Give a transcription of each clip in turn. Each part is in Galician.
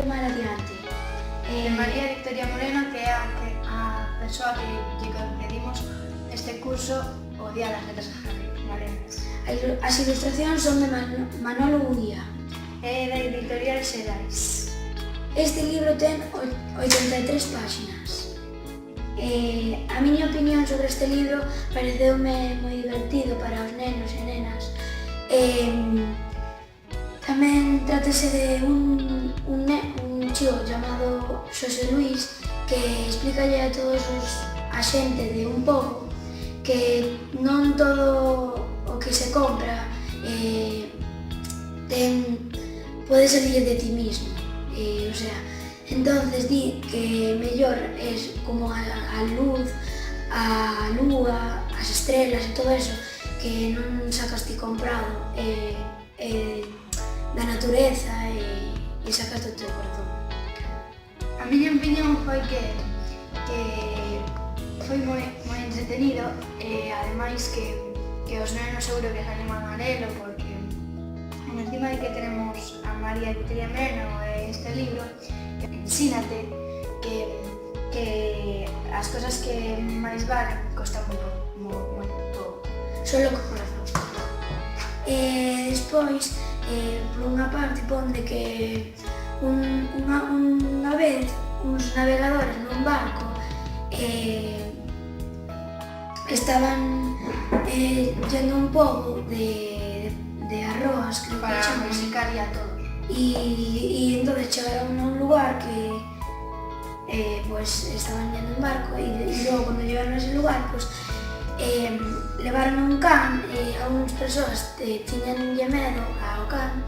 tomar adiante. María Victoria Moreno, que é a persoa que lle concedimos este curso o Día das Letras Galegas. As ilustracións son de Manolo Uría. É da editorial Xerais. Este libro ten 83 páxinas. A miña opinión sobre este libro pareceume moi divertido para os nenos e nenas. Tamén trátase de un chío chamado Xosé Luís que explícalle a todos a xente de un pobo que non todo o que se compra pode salir de ti mismo. Entonces di que mellor es como a luz, a lúa, as estrelas e todo eso que non sacas ti comprado da natureza e sacas do teu corazón. A miña opinión foi que foi moi entretenido e ademais que os nenos seguro que salen a amarelo porque encima de que tenemos a María Victoria Moreno e este libro ensínate que as cosas que máis valen costan moi pouco. Solo co corazón. Despois, por unha parte, pon de que unha vez uns navegadores nun barco estaban yendo un pobo de arroz, creo que para chaman, musicar a todos. y entonces chegaron a un lugar que pues estaban yendo en barco y luego cuando llegaron a ese lugar pues levaron un can a unhas persoas tiñanlle medo ao can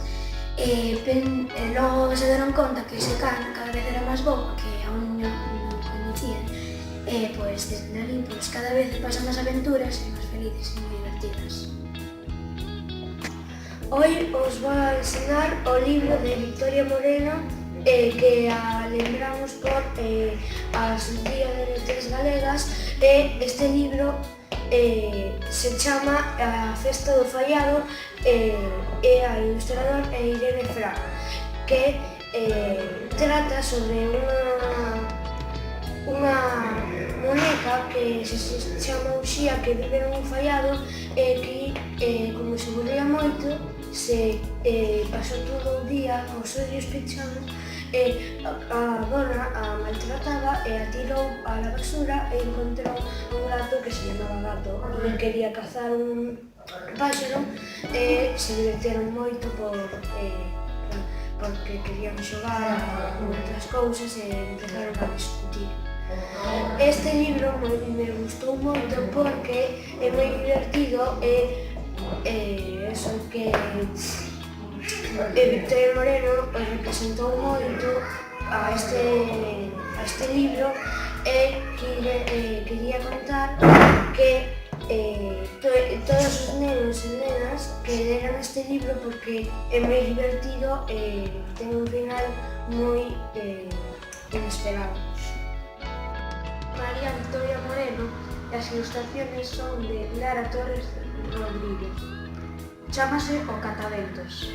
e logo se deron conta que ese can cada vez era máis bobo que aún non coñecían pues desde ali pues cada vez pasan máis aventuras e máis felices e moi divertidas. Hoy os vou a ensinar o libro de Victoria Moreno que a lembramos por as Días de Letras Galegas e este libro se chama A Festa do Fallado e a ilustrador é Irene Fraga que trata sobre unha moneca que se chama Uxía que vive nun fallado e que como se aburría moito se pasou todo o día aos ollos pechados e a dona a maltrataba e a tirou a la basura e encontrou un gato que se chamaba Gato e quería cazar un páxaro e se divertiron moito porque querían xogar con outras cousas e empezaron a discutir. Este libro me gustou moito porque é moi divertido e eso que Victoria Moreno representou moito a este libro e quería contar que todos os nenos e nenas que leran este libro porque é moi divertido e ten un final moi inesperado. María Victoria Moreno e as ilustraciones son de Lara Torres Rodríguez. Chámase O Cataventos.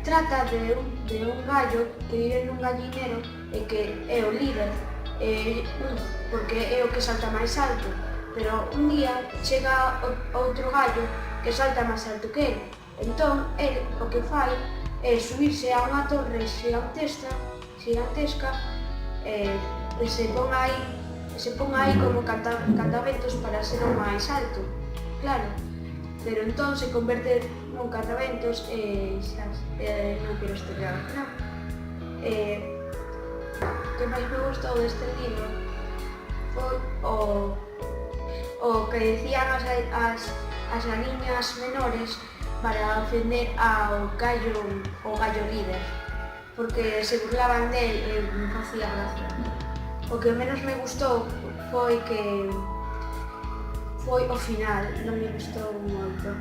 Trata de un gallo que vive nun gallinero e que é o líder porque é o que salta máis alto, pero un día chega outro gallo que salta máis alto que ele. Entón, ele o que fai é subirse a unha torre gigantesca e se pon aí como cataventos para ser o máis alto, claro. Pero entón se converte nun cataventos e non quero estudiar, non? O que máis me gustou deste libro foi o que decían as aniñas menores para ofender ao gallo líder, porque se burlaban del e me facía gracia. O que menos me gustou foi o final, non me gustou moito.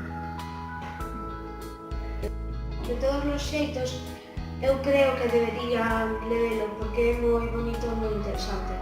De todos os xeitos, eu creo que deberían lelo porque é moi bonito e moi interesante.